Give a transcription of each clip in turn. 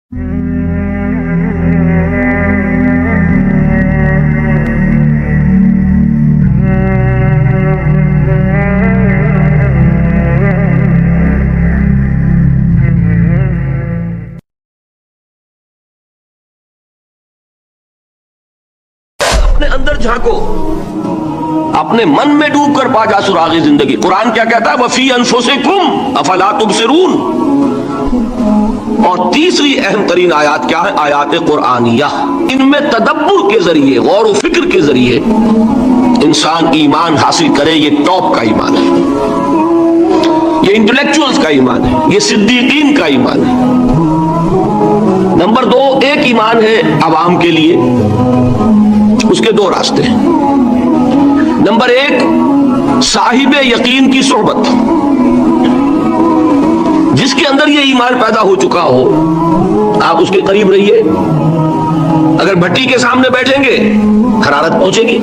اپنے اندر جھانکو، اپنے من میں ڈوب کر پا جا سراغ زندگی۔ قرآن کیا کہتا ہے؟ وَفِي أَنفُسِكُمْ أَفَلَا تُبْصِرُونَ۔ اور تیسری اہم ترین آیات کیا ہے؟ آیات قرآنیہ۔ ان میں تدبر کے ذریعے، غور و فکر کے ذریعے انسان ایمان حاصل کرے۔ یہ ٹاپ کا ایمان ہے، یہ انٹلیکچوئلز کا ایمان ہے، یہ صدیقین کا ایمان ہے۔ نمبر دو، ایک ایمان ہے عوام کے لیے، اس کے دو راستے ہیں۔ نمبر ایک، صاحب یقین کی صحبت، جس کے اندر یہ ایمان پیدا ہو چکا ہو، آپ اس کے قریب رہیے۔ اگر بھٹی کے سامنے بیٹھیں گے حرارت پہنچے گی،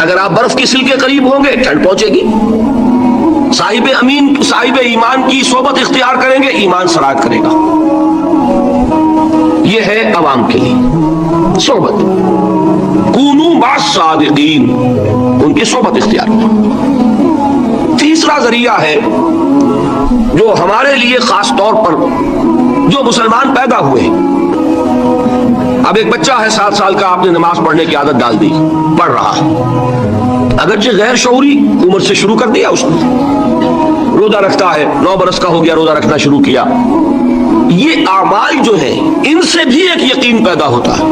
اگر آپ برف کی سل کے قریب ہوں گے ٹھنڈ پہنچے گی۔ صاحب ایمان کی صحبت اختیار کریں گے، ایمان سرایت کرے گا۔ یہ ہے عوام کے لیے صحبت۔ کونوا مع الصادقین، ان کی صحبت اختیار کرو۔ تیسرا ذریعہ ہے جو ہمارے لیے خاص طور پر جو مسلمان پیدا ہوئے، اب ایک بچہ ہے 7 سال کا، آپ نے نماز پڑھنے کی عادت ڈال دی، پڑھ رہا، اگرچہ غیر شعوری عمر سے شروع کر دیا اس نے، روزہ رکھتا ہے، 9 برس کا ہو گیا، روزہ رکھنا شروع کیا۔ یہ اعمال جو ہیں ان سے بھی ایک یقین پیدا ہوتا ہے۔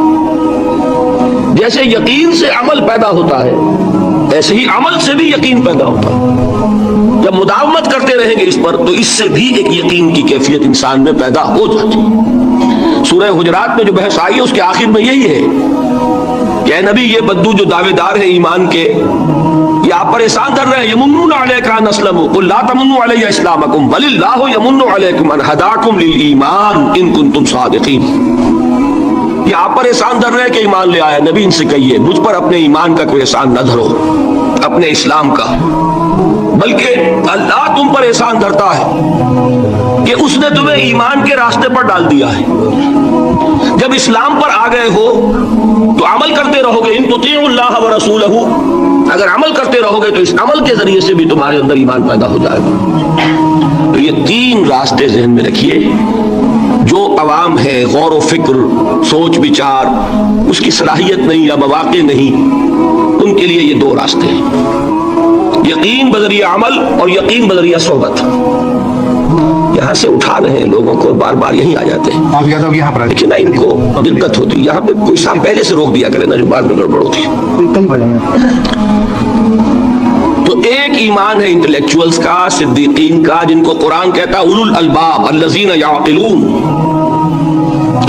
جیسے یقین سے عمل پیدا ہوتا ہے، ایسے ہی عمل سے بھی یقین پیدا ہوتا ہے۔ جب مداومت کرتے رہیں گے اس پر تو اس سے بھی ایک یقین کی کیفیت انسان میں پیدا ہو جاتی ہے۔ سورہ حجرات میں جو بحث آئی ہے اس کے آخر میں یہی ہے کہ اے نبی، یہ بدو جو دعوے دار ہیں ایمان کے، یہ آپ پر احسان کر رہے ہیں، یمنون علیک ان اسلموا قل لا تمنوا علی اسلامکم بل اللہ یمن علیکم ان ہداکم للایمان ان کنتم صادقین۔ یہ آپ پر احسان دھر رہے کہ ایمان لے آیا، نبی ان سے کہیے مجھ پر اپنے ایمان کا کوئی احسان نہ دھرو، اپنے اسلام کا، بلکہ اللہ تم پر احسان دھرتا ہے کہ اس نے تمہیں ایمان کے راستے پر ڈال دیا ہے۔ جب اسلام پر آ گئے ہو تو عمل کرتے رہو گے، ان تطیعوا اللہ ورسولہ، اگر عمل کرتے رہو گے تو اس عمل کے ذریعے سے بھی تمہارے اندر ایمان پیدا ہو جائے گا۔ تو یہ 3 راستے ذہن میں رکھیے۔ جو عوام ہے، غور و فکر، سوچ بچار، اس کی صلاحیت نہیں یا مواقع نہیں، ان کے لیے یہ 2 راستے ہیں، یقین بذریعہ عمل اور یقین بذریعہ صحبت۔ یہاں سے اٹھا رہے ہیں لوگوں کو، بار بار یہیں آ جاتے ہیں، لیکن نہ ان کو دقت ہوتی، یہاں پہ کوئی صاحب پہلے سے روک دیا کرے نا، جو بعد میں گڑبڑ ہوتی ہے۔ تو ایک ایمان ہے انٹلیکچوئلز کا، صدیقین کا، جن کو قرآن کہتا ہے اولو الالباب الذین یعقلون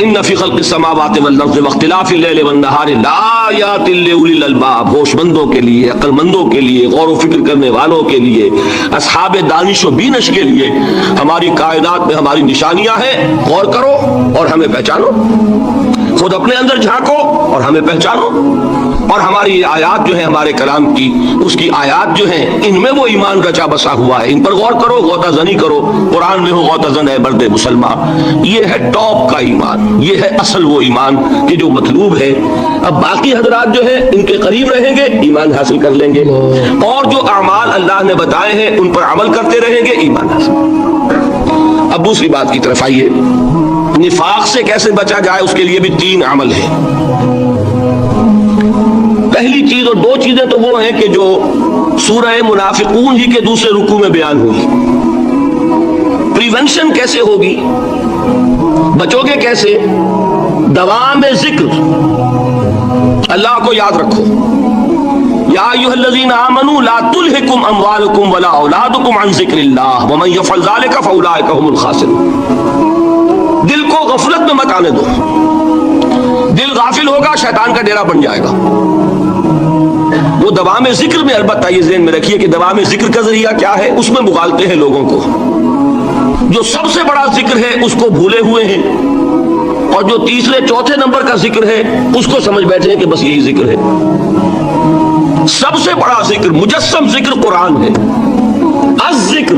ان فی خلق السماوات والارض واختلاف اللیل والنہار لآیات لأولی الالباب، ہوش مندوں کے لیے، عقل مندوں کے لیے، غور و فکر کرنے والوں کے لیے، اصحاب دانش و بینش کے لیے ہماری کائنات میں ہماری نشانیاں ہیں۔ غور کرو اور ہمیں پہچانو، خود اپنے اندر جھانکو اور ہمیں پہچانو، اور ہماری یہ آیات جو ہیں ہمارے کلام کی، اس کی آیات جو ہیں ان میں وہ ایمان رچا بسا ہوا ہے، ان پر غور کرو، غوطہ زنی کرو۔ قرآن میں ہو غوطہ زن ہے مرد مسلمان، یہ ہے ٹاپ کا ایمان، یہ ہے اصل وہ ایمان کہ جو مطلوب ہے۔ اب باقی حضرات جو ہیں ان کے قریب رہیں گے، ایمان حاصل کر لیں گے، اور جو اعمال اللہ نے بتائے ہیں ان پر عمل کرتے رہیں گے، ایمان حاصل۔ اب دوسری بات کی طرف آئیے، نفاق سے کیسے بچا جائے، اس کے لیے بھی 3 عمل ہیں۔ پہلی چیز، اور 2 چیزیں تو وہ ہیں کہ جو سورہ منافقون ہی کے دوسرے رکوع میں بیان ہوئی۔ پریونشن کیسے ہوگی، بچو گے کیسے؟ دوام ذکر، اللہ کو یاد رکھو۔ یا ایھا الذین آمنوا لا تلھکم اموالکم ولا اولادکم عن ذکر اللہ ومن یفعل ذلک فاولئک هم الخاسرون۔ دل کو غفلت میں مت آنے دو، دل غافل ہوگا شیطان کا ڈیرا بن جائے گا۔ وہ دوام ذکر میں، البتہ یہ ذہن میں رکھیے کہ دوام ذکر کا ذریعہ کیا ہے، اس میں مغالتے ہیں لوگوں کو۔ جو سب سے بڑا ذکر ہے اس کو بھولے ہوئے ہیں، اور جو تیسرے چوتھے نمبر کا ذکر ہے اس کو سمجھ بیٹھے ہیں کہ بس یہی ذکر ہے۔ سب سے بڑا ذکر، مجسم ذکر قرآن ہے۔ الذکر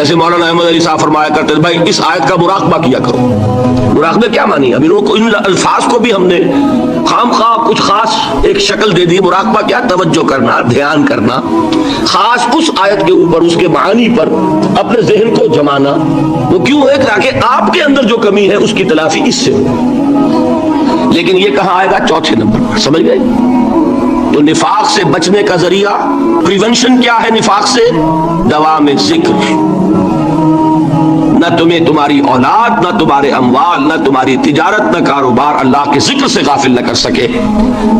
جیسے مولانا احمد علی صاحب فرمایا کرتے تھے بھائی اس آیت کا مراقبہ کیا کرو. مراقبہ کیا مانی؟ اب ان الفاظ کو بھی ہم نے خام خواہ کچھ خاص ایک شکل دے دی. مراقبہ کیا؟ توجہ کرنا، دھیان کرنا، خاص اس آیت کے اوپر، اس کے معانی پر اپنے ذہن کو جمانا. وہ کیوں ہے؟ تاکہ آپ کے اندر جو کمی ہے اس کی تلافی اس سے ہو. لیکن یہ کہاں آئے گا؟ چوتھے نمبر پر. سمجھ گئے؟ تو نفاق سے بچنے کا ذریعہ، پریونشن کیا ہے نفاق سے؟ دوام ذکر. نہ تمہیں تمہاری اولاد، نہ تمہارے اموال، نہ تمہاری تجارت، نہ کاروبار اللہ کے ذکر سے غافل نہ کر سکے.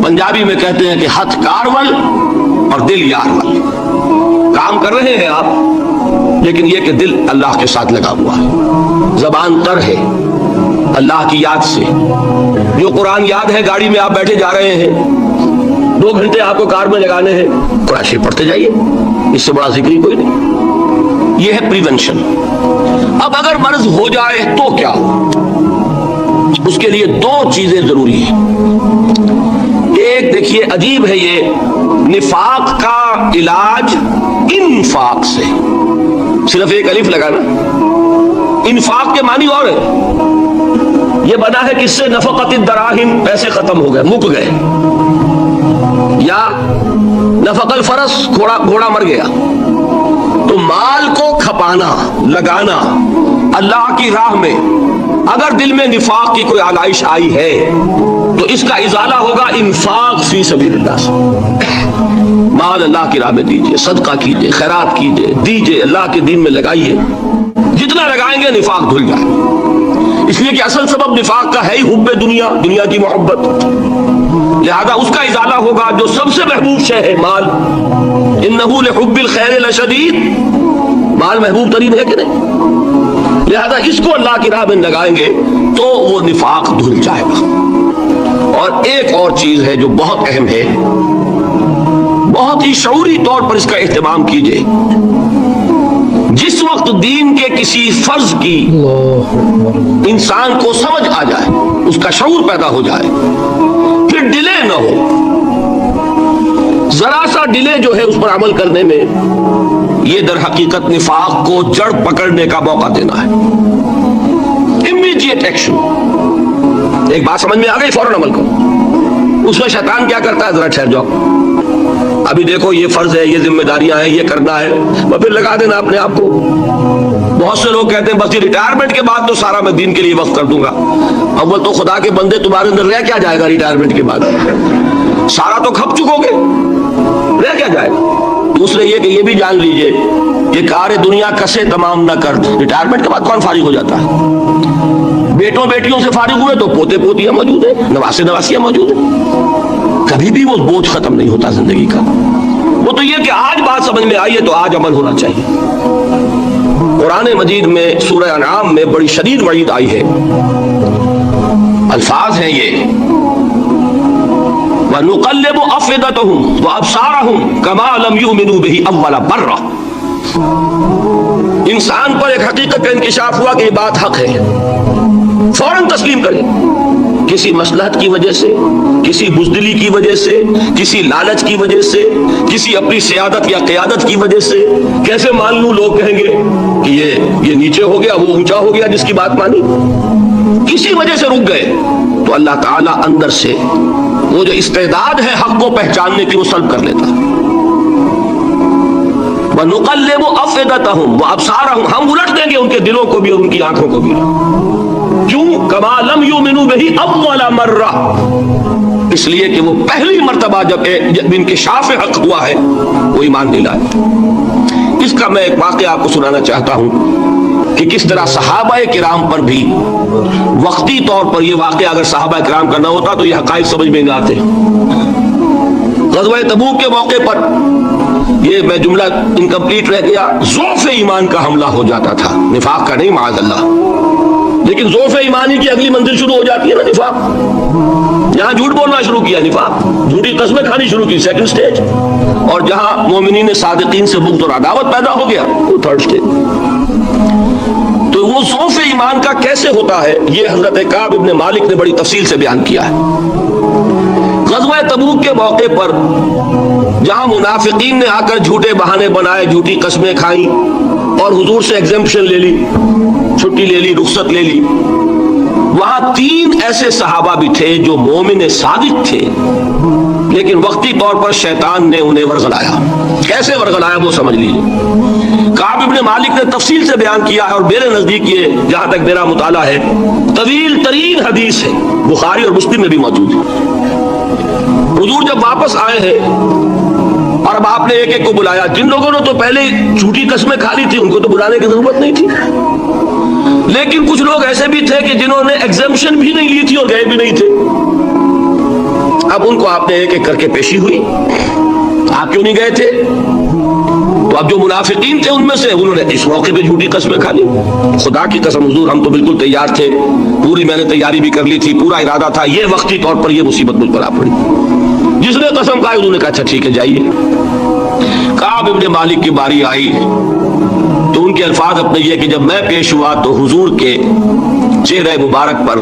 پنجابی میں کہتے ہیں کہ ہتھ کارول اور دل یارول. کام کر رہے ہیں آپ، لیکن یہ کہ دل اللہ کے ساتھ لگا ہوا ہے، زبان تر ہے اللہ کی یاد سے. جو قرآن یاد ہے، گاڑی میں آپ بیٹھے جا رہے ہیں، 2 گھنٹے آپ کو کار میں لگانے ہیں، قرآن شریف پڑھتے جائیے، اس سے بڑا ذکر ہی کوئی نہیں. یہ ہے پریونشن. اب اگر مرض ہو جائے تو کیا ہو؟ اس کے لیے 2 چیزیں ضروری ہیں. ایک دیکھیے عجیب ہے، یہ نفاق کا علاج انفاق سے. صرف ایک الف لگانا. انفاق کے معنی اور ہے. یہ بنا ہے کس سے؟ نفقت الدراہم، پیسے ختم ہو گئے، مک گئے. یا نفق الفرس، گھوڑا مر گیا. تو مال کو کھپانا، لگانا اللہ کی راہ میں. اگر دل میں نفاق کی کوئی آلائش آئی ہے تو اس کا ازالہ ہوگا انفاق فی سبیل اللہ سے. مال اللہ کی راہ میں دیجئے، صدقہ کیجئے، خیرات کیجئے، دیجئے، اللہ کے دین میں لگائیے. جتنا لگائیں گے نفاق دھل جائے. اس لیے کہ اصل سبب نفاق کا ہے ہی حب دنیا، دنیا کی محبت. لہذا اس کا ازالہ ہوگا جو سب سے محبوب شے ہے، مال. انہ لحب الخیر لشدید. مال محبوب ترین ہے کہ نہیں؟ لہذا اس کو اللہ کی راہ میں لگائیں گے تو وہ نفاق دھل جائے گا. اور ایک اور چیز ہے جو بہت اہم ہے، بہت ہی شعوری طور پر اس کا اہتمام کیجئے. جس وقت دین کے کسی فرض کی انسان کو سمجھ آ جائے، اس کا شعور پیدا ہو جائے، پھر ڈیلے نہ ہو. ذرا سا ڈیلے جو ہے اس پر عمل کرنے میں، یہ در حقیقت نفاق کو جڑ پکڑنے کا موقع دینا ہے. Immediate action. ایک بات سمجھ میں آ گئی، فوراً عمل کرو. اس میں شیطان کیا کرتا ہے؟ ذرا ٹھہر جاؤ، ابھی دیکھو یہ فرض ہے، یہ ذمہ داریاں ہیں، یہ کرنا ہے، اور پھر لگا دینا اپنے آپ کو. بہت سے لوگ کہتے ہیں بس یہ ریٹائرمنٹ کے بعد تو سارا میں دین کے لیے وقف کر دوں گا. اول تو خدا کے بندے تمہارے اندر رہ کیا جائے گا ریٹائرمنٹ کے بعد؟ سارا تو کھپ چکو گے، رہ کیا جائے گا؟ دوسرے یہ کہ یہ بھی جان لیجئے کہ کار دنیا کسے تمام نہ کر. ریٹائرمنٹ کے بعد کون فارغ ہو جاتا ہے؟ بیٹوں بیٹیوں سے فارغ ہوئے تو پوتے پوتیاں موجود ہیں، نواسے نواسیاں موجود ہیں. کبھی بھی وہ بوجھ ختم نہیں ہوتا زندگی کا. وہ تو یہ کہ آج بات سمجھ میں آئی ہے تو آج عمل ہونا چاہیے. قرآن مجید میں سورہ انعام میں بڑی شدید وعید آئی ہے. الفاظ ہیں یہ، وَنُقَلِّبُ أَفْئِدَتَهُمْ وَأَبْصَارَهُمْ كَمَا لَمْ يُؤْمِنُوا بِهِ أَوَّلَ مَرَّةٍ. انسان پر ایک حقیقت کا انکشاف ہوا کہ یہ بات حق ہے، فوراً تسلیم کرے. کسی مصلحت کی وجہ سے، کسی بزدلی کی وجہ سے، کسی لالچ کی وجہ سے، کسی اپنی سیادت یا قیادت کی وجہ سے. کیسے مان لوں؟ لوگ کہیں گے کہ یہ نیچے ہو گیا، وہ اونچا ہو گیا جس کی بات مانی. کسی وجہ سے رک گئے تو اللہ تعالیٰ اندر سے وہ جو استعداد ہے حق کو پہچاننے کی وہ سلب کر لیتا. وَنُقَلِّبُ أَفْئِدَتَهُمْ وَأَبْصَارَهُمْ. ہم الٹ دیں گے ان کے دلوں کو بھی اور ان کی آنکھوں کو بھی. کیوں؟ كَمَا لَمْ يُؤْمِنُوا بِهِ أَوَّلَ مَرَّةٍ. اس لیے کہ وہ پہلی مرتبہ جب انکشاف حق ہوا ہے وہ ایمان نہیں لائے. اس کا میں ایک واقعہ آپ کو سنانا چاہتا ہوں کہ کس طرح صحابہ کرام پر بھی وقتی طور پر یہ واقعہ اگر صحابہ کرام کرنا ہوتا تو یہ حقائق سمجھ میں نہ آتے. غزوہ تبوک کے موقع پر یہ میں جملہ انکمپلیٹ رہ گیا، ضعف ایمان کا حملہ ہو جاتا تھا، نفاق کا نہیں معاذ اللہ. لیکن ضعف ایمانی کی اگلی منزل شروع ہو جاتی ہے نا، نفاق. جہاں جھوٹ بولنا شروع کیا نفاق، جھوٹی قسمیں کھانی شروع کی سیکنڈ سٹیج، اور جہاں مومنین صادقین سے بغض اور عداوت پیدا ہو گیا وہ تھرڈ سٹیج. تو وہ ضعف ایمان کا کیسے ہوتا ہے یہ حضرت کعب ابن مالک نے بڑی تفصیل سے بیان کیا ہے. غزوہ تبوک کے موقع پر جہاں منافقین نے آ کر جھوٹے بہانے بنائے، جھوٹی قسمیں کھائیں اور حضور سے ایگزمپشن لے لی, چھٹی لے لی, رخصت لے لی. وہاں 3 ایسے صحابہ بھی تھے جو مومن صادق تھے, لیکن وقتی طور پر شیطان نے انہیں ورغلایا. کیسے ورغلایا وہ سمجھ لیجیے. کعب ابن مالک نے تفصیل سے بیان کیا ہے, اور میرے نزدیک یہ جہاں تک میرا مطالعہ ہے طویل ترین حدیث ہے, بخاری اور مسلم میں بھی موجود ہے. حضور جب واپس آئے ہیں اور اب آپ نے ایک ایک کو بلایا. جن لوگوں نے تو پہلے جھوٹی قسمیں کھا لی تھی ان کو تو بلانے کی ضرورت نہیں تھی, لیکن کچھ لوگ ایسے بھی تھے کہ جنہوں نے ایگزمپشن بھی نہیں لی تھی اور گئے بھی نہیں تھے. اب ان کو آپ نے ایک ایک کر کے پیشی ہوئی. آپ کیوں نہیں گئے تھے؟ تو اب جو منافقین تھے ان میں سے انہوں نے اس موقع پہ جھوٹی قسمیں کھا لی. خدا کی قسم حضور ہم تو بالکل تیار تھے, پوری میں نے تیاری بھی کر لی تھی, پورا ارادہ تھا, یہ وقتی طور پر یہ مصیبت مجھ پر آ پڑی. جس نے قسم کھائی انہوں نے کہا اچھا ٹھیک ہے جائیے. کعب ابن مالک کی باری آئی تو ان کے الفاظ اپنے یہ کہ جب میں پیش ہوا تو حضور کے چہرے مبارک پر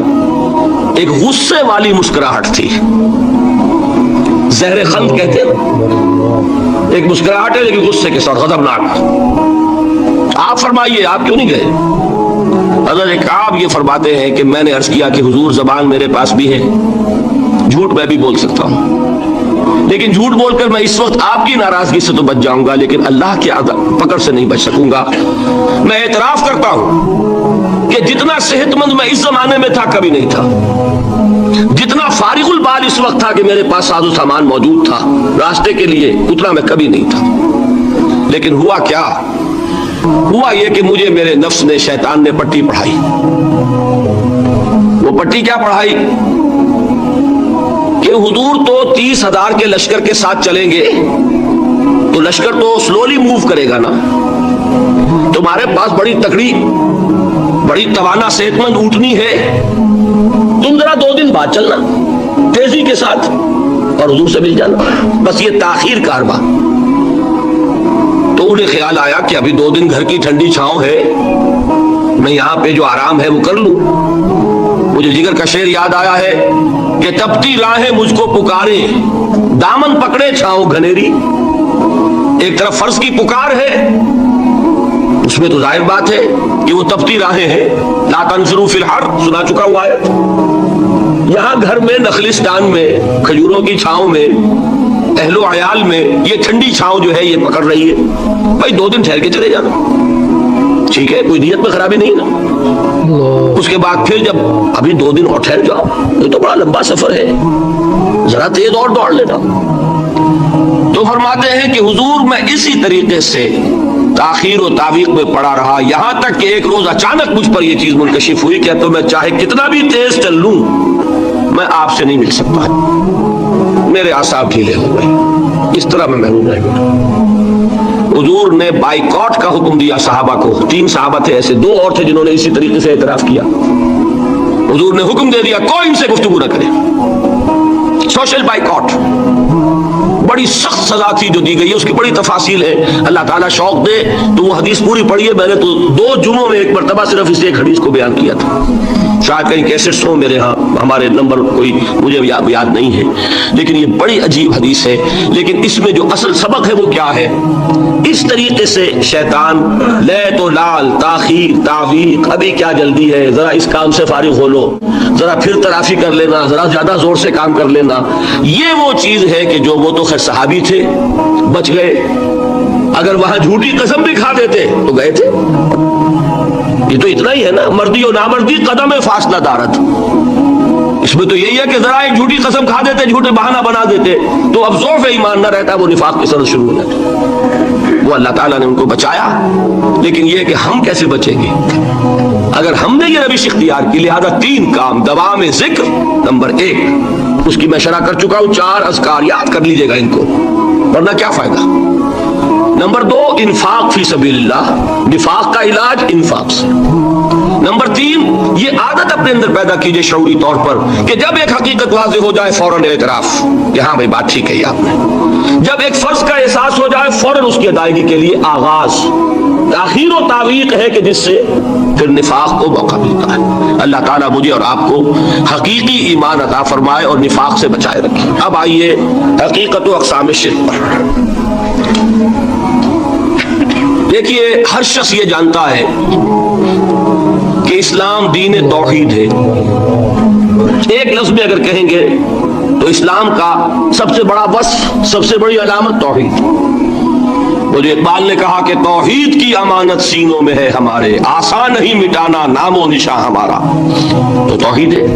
ایک غصے والی مسکراہٹ تھی. زہر خلد کہتے ہیں, ایک مسکراہٹ ہے لیکن غصے کے ساتھ, غضبناک. آپ فرمائیے آپ کیوں نہیں گئے؟ حضرت کعب یہ فرماتے ہیں کہ میں نے عرض کیا کہ حضور زبان میرے پاس بھی ہے, جھوٹ میں بھی بول سکتا ہوں, لیکن جھوٹ بول کر میں اس وقت آپ کی ناراضگی سے تو بچ جاؤں گا لیکن اللہ کی پکڑ سے نہیں بچ سکوں گا. میں اعتراف کرتا ہوں کہ جتنا صحت مند میں اس زمانے میں تھا کبھی نہیں تھا, جتنا فارغ البال اس وقت تھا کہ میرے پاس ساز و سامان موجود تھا راستے کے لیے, اتنا میں کبھی نہیں تھا. لیکن ہوا کیا؟ ہوا یہ کہ مجھے میرے نفس نے, شیطان نے پٹی پڑھائی. وہ پٹی کیا پڑھائی کہ حضور تو 30,000 کے لشکر کے ساتھ چلیں گے تو لشکر تو سلولی موو کرے گا نا, تمہارے پاس بڑی تکڑی بڑی توانا صحت مند اونٹنی ہے, تم ذرا 2 دن بعد چلنا تیزی کے ساتھ اور حضور سے مل جانا, بس یہ تاخیر کارواں. تو انہیں خیال آیا کہ ابھی 2 دن گھر کی ٹھنڈی چھاؤں ہے, میں یہاں پہ جو آرام ہے وہ کر لوں. مجھے جگر کا شعر یاد آیا ہے کہ تپتی راہیں مجھ کو پکارے, دامن پکڑے چھاؤں گھنیری. ایک طرف فرض کی پکار ہے, اس میں تو ظاہر بات ہے کہ وہ تپتی راہیں ہیں. لا تنفروا فی الحر سنا چکا ہوا ہے. یہاں گھر میں نخلستان میں کھجوروں کی چھاؤں میں اہل و عیال میں یہ ٹھنڈی چھاؤں جو ہے یہ پکڑ رہی ہے. بھائی 2 دن ٹھہر کے چلے جانا, ٹھیک ہے, کوئی نیت میں خرابی نہیں نا. اس کے بعد پھر جب ابھی 2 دن اور ٹھہر جاؤ, یہ تو بڑا لمبا سفر ہے, ذرا تیز اور دوڑ لینا. تو فرماتے ہیں کہ حضور میں اسی طریقے سے تاخیر و تعویق میں پڑا رہا, یہاں تک کہ ایک روز اچانک مجھ پر یہ چیز منکشف ہوئی کہ تو میں چاہے کتنا بھی تیز چل لوں میں آپ سے نہیں مل سکتا. میرے اعصاب ڈھیلے ہو گئے, اس طرح میں محروم رہ گیا. حضور نے بائیکاٹ کا حکم دیا صحابہ کو. 3 صحابہ تھے ایسے, 2 اور تھے جنہوں نے اسی طریقے سے اعتراف کیا. حضور نے حکم دے دیا کوئی ان سے گفتگو نہ کرے, سوشل بائیکاٹ. بڑی سخت سزا تھی جو دی گئی ہے, اس کی بڑی تفاصیل ہے. اللہ تعالیٰ شوق دے تو وہ حدیث پوری پڑھی ہے. میں نے تو 2 جمعوں میں ایک مرتبہ صرف اس ایک حدیث کو بیان کیا تھا. شاید کہیں کیسٹس ہوں میرے ہاں, ہمارے نمبر کوئی مجھے یاد نہیں ہے, لیکن یہ بڑی عجیب حدیث ہے. لیکن اس میں جو اصل سبق ہے وہ کیا ہے؟ اس طریقے سے شیطان لے تو لال, تاخیر, تعویق, ابھی کیا جلدی ہے, ذرا اس کام سے فارغ ہو لو, ذرا پھر ترافی کر لینا, ذرا زیادہ زور سے کام کر لینا. یہ وہ چیز ہے کہ جو وہ تو خیر صحابی تھے بچ گئے, اگر وہاں جھوٹی قسم بھی کھا دیتے تو گئے تھے. یہ تو اتنا ہی ہے نا, مردی و نامردی قدم فاصلہ دارت. اس میں تو یہی ہے کہ ذرا ایک جھوٹی قسم کھا دیتے, جھوٹے بہانہ بنا دیتے تو اب ضعف ایمان نہ رہتا, وہ نفاق کی سرد شروع ہو جاتی. وہ اللہ تعالیٰ نے ان کو بچایا, لیکن یہ کہ ہم کیسے بچیں گے اگر ہم نے یہ روش اختیار کی. لہذا 3 کام, دوام ذکر نمبر 1, اس کی میں شرح کر چکا ہوں. 4 اذکار یاد کر لیجئے گا ان کو, ورنہ کیا فائدہ. نمبر 2 انفاق فی سبیل اللہ, نفاق کا علاج انفاق سے. نمبر 3 یہ عادت اپنے اندر پیدا کیجئے شعوری طور پر کہ جب ایک حقیقت واضح ہو جائے فوراً اعتراف کہ ہاں بھائی بات ٹھیک ہے آپ نے. جب ایک فرض کا احساس ہو جائے فوراً اس کی ادائیگی کے لیے آغاز. تاخیر و تعویق ہے کہ جس سے پھر نفاق کو موقع ملتا ہے. اللہ تعالیٰ مجھے اور آپ کو حقیقی ایمان عطا فرمائے اور نفاق سے بچائے رکھے. اب آئیے حقیقت و اقسام شرک پر. دیکھیے ہر شخص یہ جانتا ہے کہ اسلام دین توحید ہے. ایک لفظ میں اگر کہیں گے تو اسلام کا سب سے بڑا وصف، سب سے بڑی علامت توحید. وہ جو اقبال نے کہا کہ توحید کی امانت سینوں میں ہے ہمارے، آسان نہیں مٹانا نام و نشاں ہمارا، تو توحید ہے.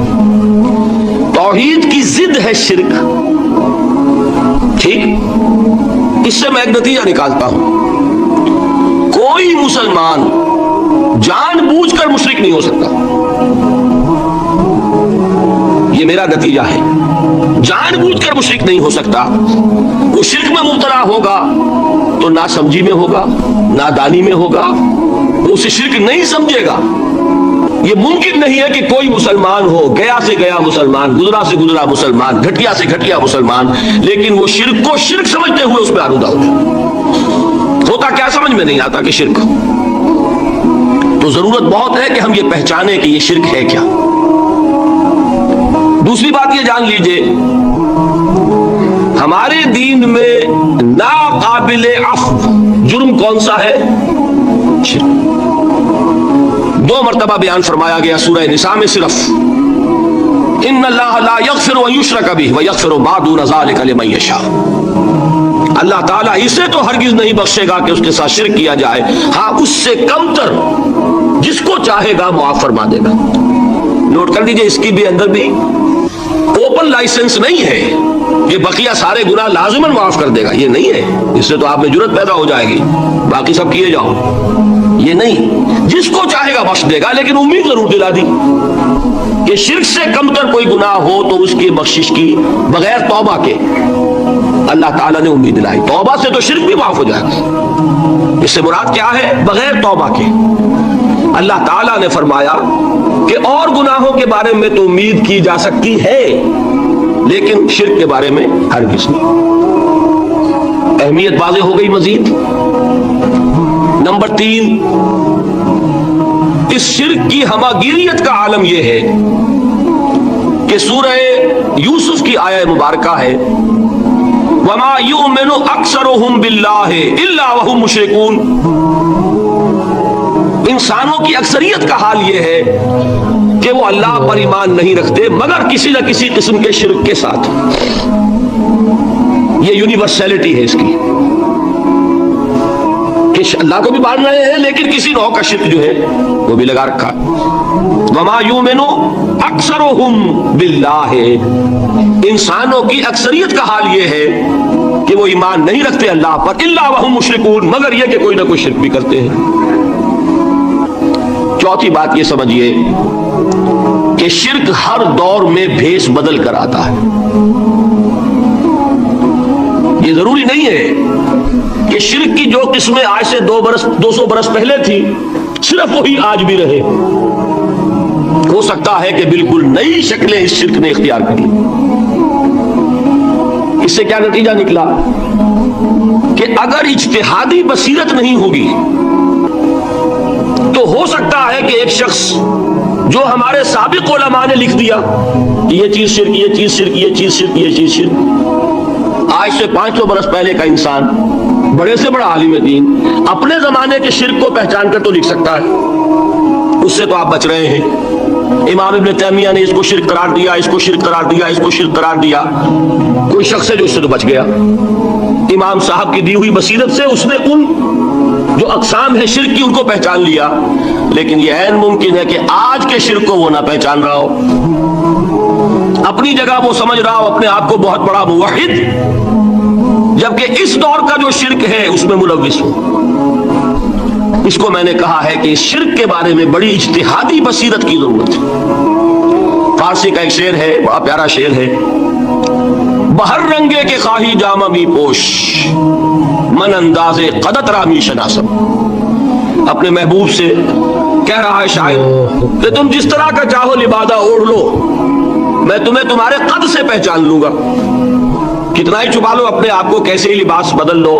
توحید کی ضد ہے شرک. ٹھیک، اس سے میں ایک نتیجہ نکالتا ہوں، کوئی مسلمان جان بوجھ کر مشرک نہیں ہو سکتا. یہ میرا نتیجہ ہے، جان بوجھ کر مشرک نہیں ہو سکتا. وہ شرک میں مبتلا ہوگا تو نہ سمجھی میں ہوگا، نہ دانی میں ہوگا، وہ اسے شرک نہیں سمجھے گا. یہ ممکن نہیں ہے کہ کوئی مسلمان ہو، گیا سے گیا مسلمان، گزرا سے گزرا مسلمان، گھٹیا سے گھٹیا مسلمان، لیکن وہ شرک کو شرک سمجھتے ہوئے اس میں آلودہ ہو جائے. ہوتا کیا سمجھ میں نہیں آتا کہ شرک. تو ضرورت بہت ہے کہ ہم یہ پہچانیں کہ یہ شرک ہے کیا. دوسری بات یہ جان لیجئے، ہمارے دین میں ناقابل عفو جرم کون سا ہے؟ شرک. 2 مرتبہ بیان فرمایا گیا سورہ نساء میں صرف، ان اللہ لا یغفر ان یشرک بہ ویغفر ما دون ذلک لمن یشاء. اللہ تعالیٰ اسے تو ہرگز نہیں بخشے گا کہ اس کے ساتھ شرک کیا جائے، ہاں اس سے کم تر جس کو چاہے گا معاف فرما دے گا. نوٹ کر لیجئے، اس کی بھی اندر بھی اوپن لائسنس نہیں ہے کہ بقیہ سارے گناہ لازماً معاف کر دے گا. یہ نہیں ہے، اس سے تو آپ میں جرت پیدا ہو جائے گی، باقی سب کیے جاؤ. یہ نہیں، جس کو چاہے گا بخش دے گا، لیکن امید ضرور دلا دی کہ شرک سے کم تر کوئی گناہ ہو تو اس کی بخشش کی بغیر توبہ کے اللہ تعالیٰ نے امید دلائی. توبہ سے تو شرک بھی معاف ہو جائے گا. اس سے مراد کیا ہے؟ بغیر توبہ کے. اللہ تعالیٰ نے فرمایا کہ اور گناہوں کے بارے میں تو امید کی جا سکتی ہے لیکن شرک کے بارے میں ہرگز نہیں. اہمیت واضح ہو گئی. مزید نمبر 3، اس شرک کی ہماگیریت کا عالم یہ ہے کہ سورہ یوسف کی آیہ مبارکہ ہے، وَمَا يُؤْمِنُ أَكْثَرُهُمْ بِاللَّهِ إِلَّا وَهُمْ مُشْرِكُونَ. انسانوں کی اکثریت کا حال یہ ہے کہ وہ اللہ پر ایمان نہیں رکھتے مگر کسی نہ کسی قسم کے شرک کے ساتھ. یہ یونیورسلٹی ہے اس کی کہ اللہ کو بھی مان رہے ہیں لیکن کسی نوع کا شرک جو ہے وہ بھی لگا رکھا. وَمَا يُؤْمِنُ أَكْثَرُهُمْ بِاللَّهِ، انسانوں کی اکثریت کا حال یہ ہے کہ وہ ایمان نہیں رکھتے اللہ پر، إِلَّا وَهُمْ مُشْرِكُونَ، مگر یہ کہ کوئی نہ کوئی شرک بھی کرتے ہیں. چوتھی بات یہ سمجھیے کہ شرک ہر دور میں بھیس بدل کر آتا ہے. یہ ضروری نہیں ہے کہ شرک کی جو قسمیں آج سے 200 برس پہلے تھی صرف وہی آج بھی رہے. ہو سکتا ہے کہ بالکل نئی شکلیں اس شرک نے اختیار کر لی. اس سے کیا نتیجہ نکلا کہ اگر اجتہادی بصیرت نہیں ہوگی تو ہو سکتا ہے کہ ایک شخص جو ہمارے سابق علماء نے لکھ دیا کہ یہ چیز شرک، یہ چیز شرک، یہ چیز شرک، یہ چیز شرک، آج سے 500 برس پہلے کا انسان بڑے سے بڑا عالم دین اپنے زمانے کے شرک کو پہچان کر تو لکھ سکتا ہے. اس سے تو آپ بچ رہے ہیں. امام ابن تیمیہ نے اس کو شرک قرار دیا، اس کو شرک قرار دیا، اس کو شرک قرار دیا. کوئی شخص ہے جو اس سے تو بچ گیا. امام صاحب کی دی ہوئی بصیرت سے اس نے ان جو اقسام ہے شرک کی ان کو پہچان لیا، لیکن یہ عین ممکن ہے کہ آج کے شرک کو وہ نہ پہچان رہا ہو. اپنی جگہ وہ سمجھ رہا ہو اپنے آپ کو بہت بڑا موحد، جبکہ اس دور کا جو شرک ہے اس میں ملوث ہو. اس کو میں نے کہا ہے کہ اس شرک کے بارے میں بڑی اجتہادی بصیرت کی ضرورت ہے. فارسی کا ایک شعر ہے، بڑا پیارا شعر ہے، بہر رنگے کے خواہی جامہ می پوش من انداز قدت رامی شناسم. اپنے محبوب سے کہہ رہا ہے شاعر کہ تم جس طرح کا چاہو لبادہ اوڑھ لو، میں تمہیں تمہارے قد سے پہچان لوں گا. کتنا ہی چھپا لو اپنے آپ کو، کیسے ہی لباس بدل لو،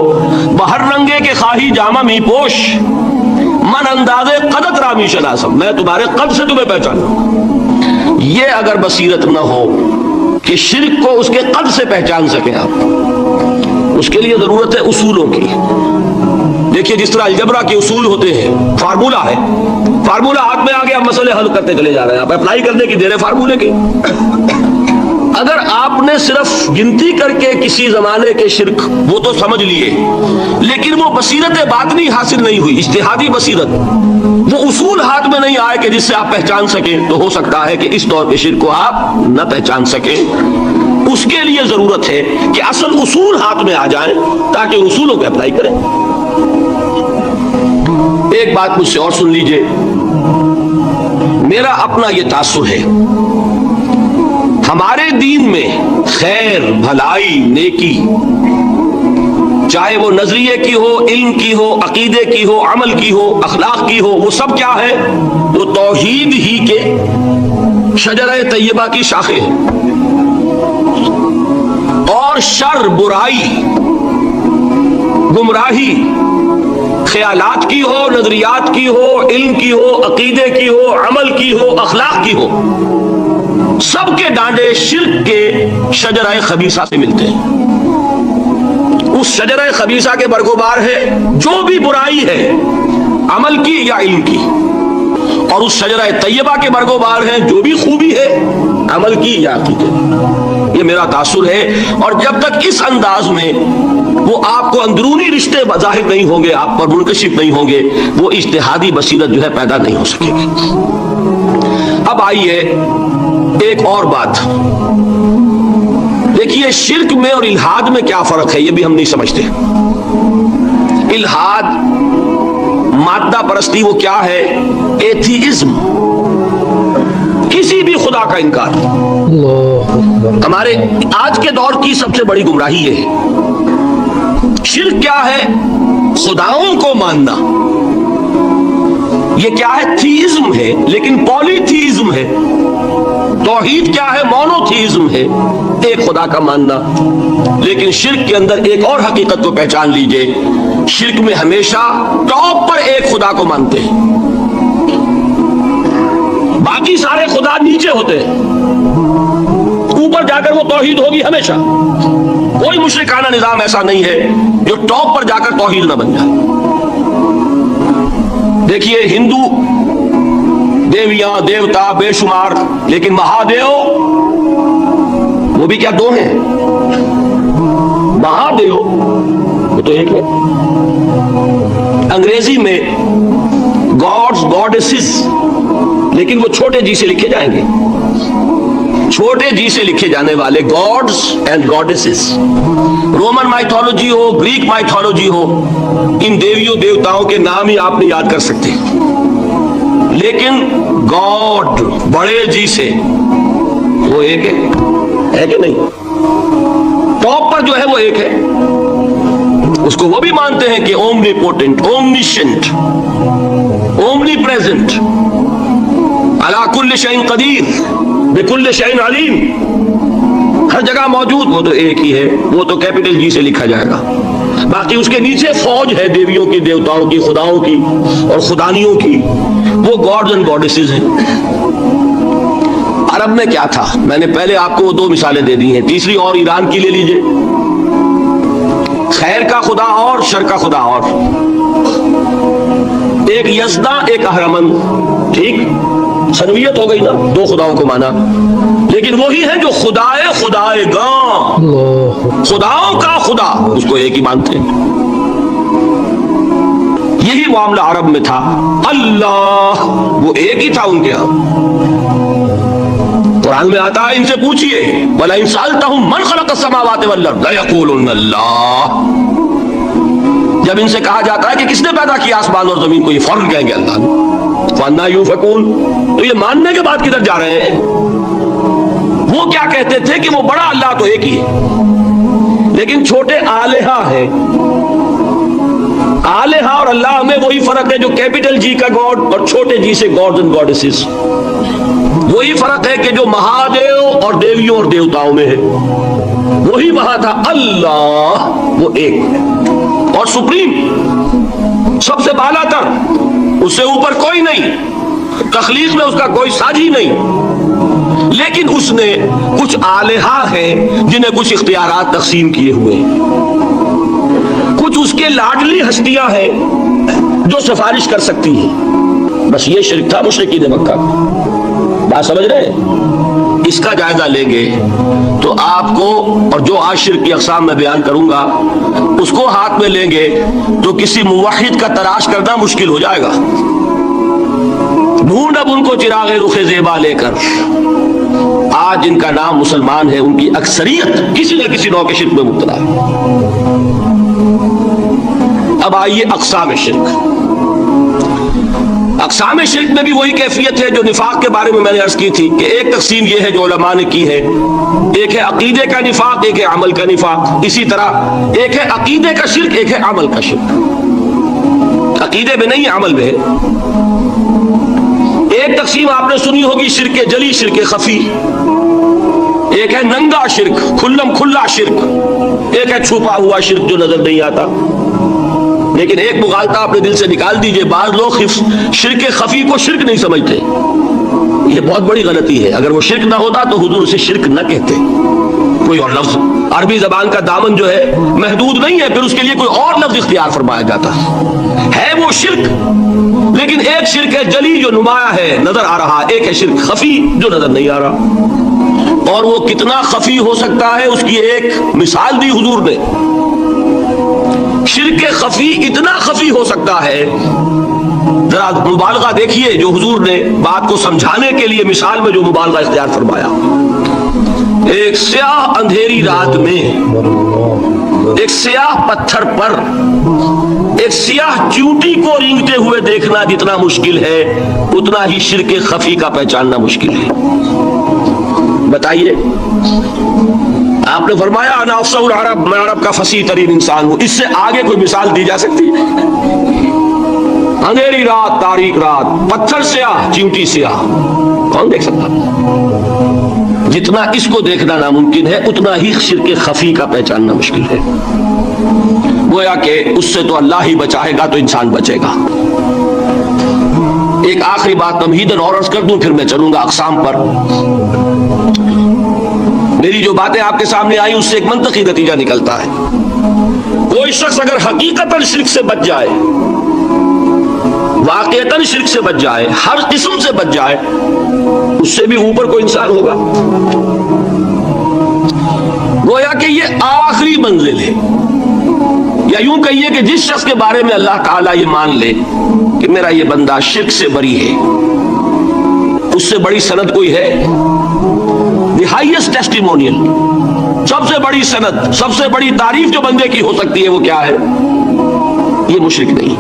بہر رنگے کے خواہی جامہ می پوش من انداز قدت رامی شناسم، میں تمہارے قد سے تمہیں پہچان لوں. یہ اگر بصیرت نہ ہو کہ شرک کو اس کے قد سے پہچان سکیں آپ، اس کے لیے ضرورت ہے اصولوں کی، دیکھیے جس طرح الجبرا کے اصول ہوتے ہیں، فارمولا ہے، فارمولا ہاتھ میں آ گیا، مسئلے حل کرتے چلے جا رہے ہیں، آپ اپلائی کرنے کی دیر ہے فارمولے کی۔ اگر آپ نے صرف گنتی کر کے کسی زمانے کے شرک وہ تو سمجھ لیے، لیکن وہ بصیرت باطنی حاصل نہیں ہوئی، اجتہادی بصیرت، وہ اصول ہاتھ میں نہیں آئے کہ جس سے آپ پہچان سکیں، تو ہو سکتا ہے کہ اس دور کے شرک کو آپ نہ پہچان سکیں۔ اس کے لیے ضرورت ہے کہ اصل اصول ہاتھ میں آ جائیں تاکہ ان اصولوں کو اپلائی کریں۔ ایک بات مجھ سے اور سن لیجئے، میرا اپنا یہ تاثر ہے، ہمارے دین میں خیر، بھلائی، نیکی، چاہے وہ نظریے کی ہو، علم کی ہو، عقیدے کی ہو، عمل کی ہو، اخلاق کی ہو، وہ سب کیا ہے؟ وہ توحید ہی کے شجرہ طیبہ کی شاخیں ہیں۔ اور شر، برائی، گمراہی، خیالات کی ہو، نظریات کی ہو، علم کی ہو، عقیدے کی ہو، عمل کی ہو، اخلاق کی ہو، سب کے ڈانڈے شرک کے شجرہ خبیثہ سے ملتے ہیں۔ اس شجرہ خبیثہ کے برگوبار ہے جو بھی برائی ہے، عمل کی یا علم کی، اور اس شجرہ طیبہ کے برگوبار ہیں جو بھی خوبی ہے، عمل کی یا عقیدے۔ یہ میرا تاثر ہے، اور جب تک اس انداز میں وہ آپ کو اندرونی رشتے ظاہر نہیں ہوں گے، آپ پر منکشف نہیں ہوں گے، وہ اجتہادی بصیرت جو ہے پیدا نہیں ہو سکے گی۔ اب آئیے ایک اور بات، دیکھیے شرک میں اور الحاد میں کیا فرق ہے، یہ بھی ہم نہیں سمجھتے۔ الحاد، مادہ پرستی، وہ کیا ہے؟ ایتھیزم، کسی بھی خدا کا انکار۔ ہمارے آج کے دور کی سب سے بڑی گمراہی یہ ہے۔ شرک کیا ہے؟ خداؤں کو ماننا۔ یہ کیا ہے؟ تھیزم ہے، لیکن پولی تھیزم ہے۔ توحید کیا ہے؟ مونو تھیزم ہے، ایک خدا کا ماننا۔ لیکن شرک کے اندر ایک اور حقیقت کو پہچان لیجئے، شرک میں ہمیشہ ٹاپ پر ایک خدا کو مانتے ہیں، باقی سارے خدا نیچے ہوتے ہیں، اوپر جا کر وہ توحید ہوگی ہمیشہ۔ کوئی مشرکانہ نظام ایسا نہیں ہے جو ٹاپ پر جا کر توحید نہ بن جائے۔ دیکھیے ہندو دیویاں، دیوتا بے شمار، لیکن مہادیو وہ بھی کیا دو ہیں؟ مہادیو وہ تو ایک ہے۔ انگریزی میں گاڈز، گاڈیسز، لیکن وہ چھوٹے جی سے لکھے جائیں گے، چھوٹے جی سے لکھے جانے والے gods and goddesses. Roman mythology ہو، گریک مائتھولوجی ہو، ان دیویوں دیوتاؤں کے نام ہی آپ نہیں یاد کر سکتے، لیکن گاڈ بڑے جی سے وہ ایک ہے کہ نہیں؟ ٹاپ پر جو ہے وہ ایک ہے، اس کو وہ بھی مانتے ہیں کہ اومنی پوٹنٹ، اومنیشنٹ، اومنی پریزنٹ، علی کل شیء قدیر، بکل شیء علیم، ہر جگہ موجود، وہ تو ایک ہی ہے، وہ تو کیپٹل جی سے لکھا جائے گا۔ باقی اس کے نیچے فوج ہے دیویوں کی، دیوتاؤں کی، خداؤں کی اور خدانیوں کی، وہ گاڈز اینڈ گاڈیسز ہیں۔ عرب میں کیا تھا؟ میں نے پہلے آپ کو وہ دو مثالیں دے دی ہیں، تیسری اور ایران کی لے لیجئے۔ خیر کا خدا اور شر کا خدا اور، ایک یزداں، ایک اہرمن، ٹھیک، سنویت ہو گئی نا، دو خداؤں کو مانا، لیکن وہی ہے جو خدائے خدائے گاں، خداؤں کا خدا، اس کو ایک ہی مانتے ہیں۔ یہی معاملہ عرب میں تھا، اللہ وہ ایک ہی تھا ان کے ہاں۔ قرآن میں آتا ہے ان سے پوچھئے وَلَئِن سَأَلْتَهُم مَّنْ خَلَقَ السَّمَاوَاتِ وَالْأَرْضَ لَيَقُولُنَّ اللَّهُ، جب ان سے کہا جاتا ہے کہ کس نے پیدا کیا آسمان اور زمین کو، یہ فوراً کہیں گے اللہ نے۔ فَأَنَّىٰ يُؤْفَكُونَ، تو یہ ماننے کے بعد کدھر جا رہے ہیں؟ وہ کیا کہتے تھے کہ وہ بڑا اللہ تو ایک ہی ہے، لیکن چھوٹے آلہہ ہیں۔ آلہہ اور اللہ میں وہی فرق ہے جو کیپٹل جی کا گاڈ اور چھوٹے جی سے گاڈز اینڈ گاڈیسز، وہی فرق ہے کہ جو مہادیو اور دیویوں اور دیوتاؤں میں ہے، وہی وہاں تھا اللہ، وہ ایک اور سپریم، سب سے بالا تر، اس سے اوپر کوئی نہیں، تخلیق میں اس کا کوئی ساجی نہیں، لیکن اس نے کچھ آلہہ ہیں جنہیں کچھ اختیارات تقسیم کیے ہوئے ہیں، کچھ اس کے لاڈلی ہستیاں ہیں جو سفارش کر سکتی ہیں. بس یہ شرک تھا مشرکین مکہ. بات سمجھ رہے ہیں؟ اس کا جائزہ لیں گے تو آپ کو، اور جو آج شرک کی اقسام میں بیان کروں گا اس کو ہاتھ میں لیں گے تو کسی موحد کا تلاش کرنا مشکل ہو جائے گا. ڈھونڈ اب ان کو چراغ رخ زیبا لے کر. آج جن کا نام مسلمان ہے ان کی اکثریت کسی نہ کسی نوع کے شرک میں مبتلا ہے. اب آئیے اقسام شرک. اقسام شرک میں بھی وہی کیفیت ہے جو نفاق کے بارے میں میں نے عرض کی تھی کہ ایک تقسیم یہ ہے جو علماء نے کی ہے، ایک ہے عقیدے کا نفاق، ایک ہے عمل کا نفاق. اسی طرح ایک ہے عقیدے کا شرک، ایک ہے عمل کا شرک. عقیدے میں نہیں، عمل میں ہے. ایک تقسیم آپ نے سنی ہوگی شرک جلی، شرک خفی. ایک ہے ننگا شرک، کھلم کھلا شرک. ایک ہے چھپا ہوا شرک جو نظر نہیں آتا. لیکن ایک مغالطہ اپنے دل سے نکال دیجئے، بعض لوگ شرک خفی کو شرک نہیں سمجھتے. یہ بہت بڑی غلطی ہے. اگر وہ شرک نہ ہوتا تو حضور اسے شرک نہ کہتے. کوئی اور لفظ، عربی زبان کا دامن جو ہے محدود نہیں ہے، پھر اس کے لیے کوئی اور لفظ اختیار فرمایا جاتا ہے وہ شرک. لیکن ایک شرک ہے جلی جو نمایاں ہے، نظر آ رہا. ایک ہے شرک خفی جو نظر نہیں آ رہا. اور وہ کتنا خفی ہو سکتا ہے اس کی ایک مثال دی حضور نے. شرک خفی اتنا خفی ہو سکتا ہے، ذرا مبالغہ دیکھیے جو حضور نے بات کو سمجھانے کے لیے مثال میں جو مبالغہ اختیار فرمایا. ایک سیاہ اندھیری رات میں ایک سیاہ پتھر پر ایک سیاہ چیونٹی کو رینگتے ہوئے دیکھنا جتنا مشکل ہے اتنا ہی شرک خفی کا پہچاننا مشکل ہے. بتائیے، آپ نے فرمایا انا افصح العرب، میں عرب کا فصیح ترین انسان ہوں. اس سے آگے کوئی مثال دی جا سکتی ہے؟ اندھیری رات، تاریک رات، پتھر سیاہ، چیونٹی سیاہ، کون دیکھ سکتا؟ جتنا اس کو دیکھنا ناممکن ہے اتنا ہی شرک خفی کا پہچاننا مشکل ہے. گویا کہ اس سے تو اللہ ہی بچائے گا تو انسان بچے گا. ایک آخری بات تمہیداً اور عرض کر دوں، پھر میں چلوں گا اقسام پر. میری جو باتیں آپ کے سامنے آئی اس سے ایک منطقی نتیجہ نکلتا ہے. کوئی شخص اگر حقیقتاً شرک سے بچ جائے، واقعتاً شرک سے بچ جائے، ہر قسم سے بچ جائے، اس سے بھی اوپر کوئی انسان ہوگا. گویا کہ یہ آخری منزل ہے. یا یوں کہیے کہ جس شخص کے بارے میں اللہ تعالیٰ یہ مان لے کہ میرا یہ بندہ شرک سے بری ہے، اس سے بڑی سند کوئی ہے؟ دی ہائیسٹ ٹیسٹیمونیل، سب سے بڑی سند، سب سے بڑی تعریف جو بندے کی ہو سکتی ہے وہ کیا ہے؟ یہ مشرک نہیں.